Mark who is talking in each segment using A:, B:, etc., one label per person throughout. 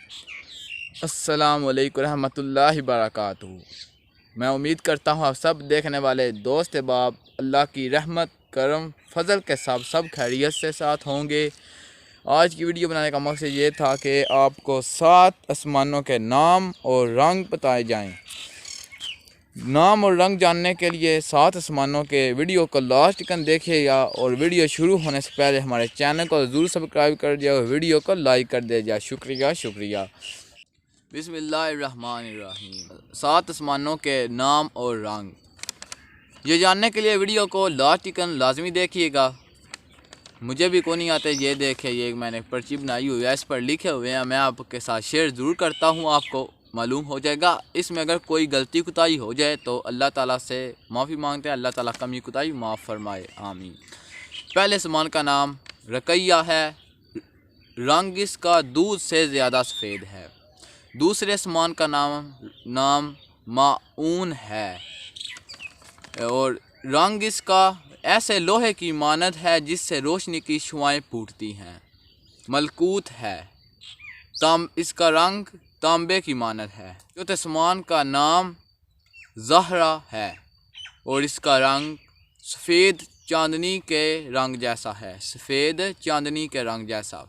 A: السلام علیکم ورحمۃ اللہ وبرکاتہ۔ میں امید کرتا ہوں آپ سب دیکھنے والے دوست احباب اللہ کی رحمت کرم فضل کے ساتھ سب خیریت سے ساتھ ہوں گے۔ آج کی ویڈیو بنانے کا مقصد یہ تھا کہ آپ کو 7 آسمانوں کے نام اور رنگ بتائے جائیں۔ نام اور رنگ جاننے کے لیے 7 آسمانوں کے ویڈیو کو لاسٹ تک دیکھیے گا، اور ویڈیو شروع ہونے سے پہلے ہمارے چینل کو ضرور سبسکرائب کر دیا اور ویڈیو کو لائک کر دیا جائے۔ شکریہ۔ بسم اللہ الرحمن الرحیم۔ 7 آسمانوں کے نام اور رنگ یہ جاننے کے لیے ویڈیو کو لاسٹ تک لازمی دیکھیے گا۔ مجھے بھی کو نہیں آتے، یہ دیکھیں، یہ میں نے پرچی بنائی ہوئی ہے، اس پر لکھے ہوئے ہیں، میں آپ کے ساتھ شیئر ضرور کرتا ہوں، آپ کو معلوم ہو جائے گا۔ اس میں اگر کوئی غلطی کوتاہی ہو جائے تو اللہ تعالیٰ سے معافی مانگتے ہیں، اللہ تعالیٰ کمی کوتاہی معاف فرمائے، آمین۔ پہلے آسمان کا نام رقیہ ہے، رنگ اس کا دودھ سے زیادہ سفید ہے۔ دوسرے آسمان کا نام معون ہے، اور رنگ اس کا ایسے لوہے کی مانند ہے جس سے روشنی کی شعاعیں پھوٹتی ہیں۔ ملکوت ہے، اس کا رنگ تانبے کی مانند ہے۔ چوتھے آسمان کا نام زہرہ ہے، اور اس کا رنگ سفید چاندنی کے رنگ جیسا ہے، سفید چاندنی کے رنگ جیسا۔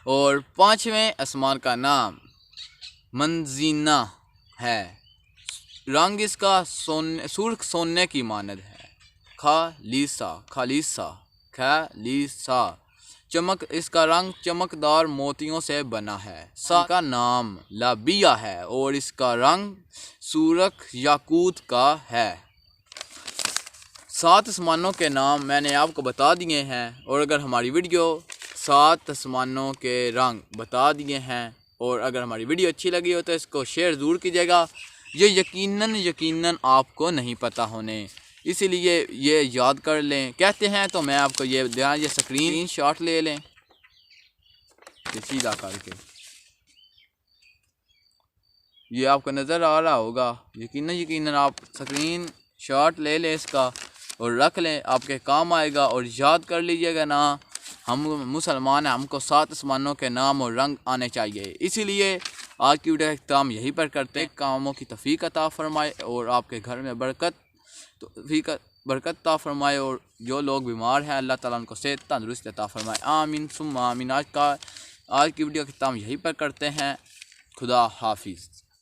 A: اور پانچویں آسمان کا نام منزینہ ہے، رنگ اس کا سرخ سونے کی مانند ہے، خالصہ، چمک اس کا رنگ چمکدار موتیوں سے بنا ہے۔ کا نام لابیہ ہے، اور اس کا رنگ سرخ یاقوت کا ہے۔ 7 آسمانوں کے نام میں نے آپ کو بتا دیے ہیں، اور اگر ہماری ویڈیو 7 آسمانوں کے رنگ بتا دیے ہیں، اور اگر ہماری ویڈیو اچھی لگی ہو تو اس کو شیئر ضرور کیجیے گا۔ یہ یقیناً آپ کو نہیں پتہ ہونے، اسی لیے یہ یاد کر لیں۔ کہتے ہیں تو میں آپ کو یہ سکرین شاٹ لے لیں، سیدھا کر کے، یہ آپ کو نظر آ رہا ہوگا۔ یقیناً آپ سکرین شاٹ لے لیں اس کا اور رکھ لیں، آپ کے کام آئے گا۔ اور یاد کر لیجئے گا نا، ہم مسلمان ہیں، ہم کو 7 آسمانوں کے نام اور رنگ آنے چاہیے۔ اسی لیے آج کی ویڈیو کا اختتام یہیں پر کرتے ہیں۔ کاموں کی توفیق عطا فرمائے، اور آپ کے گھر میں برکت عطا فرمائے، اور جو لوگ بیمار ہیں اللہ تعالیٰ ان کو صحت تندرست عطا فرمائے، آمین ثم آمین۔ آج کی ویڈیو کا اختتام یہیں پر کرتے ہیں۔ خدا حافظ۔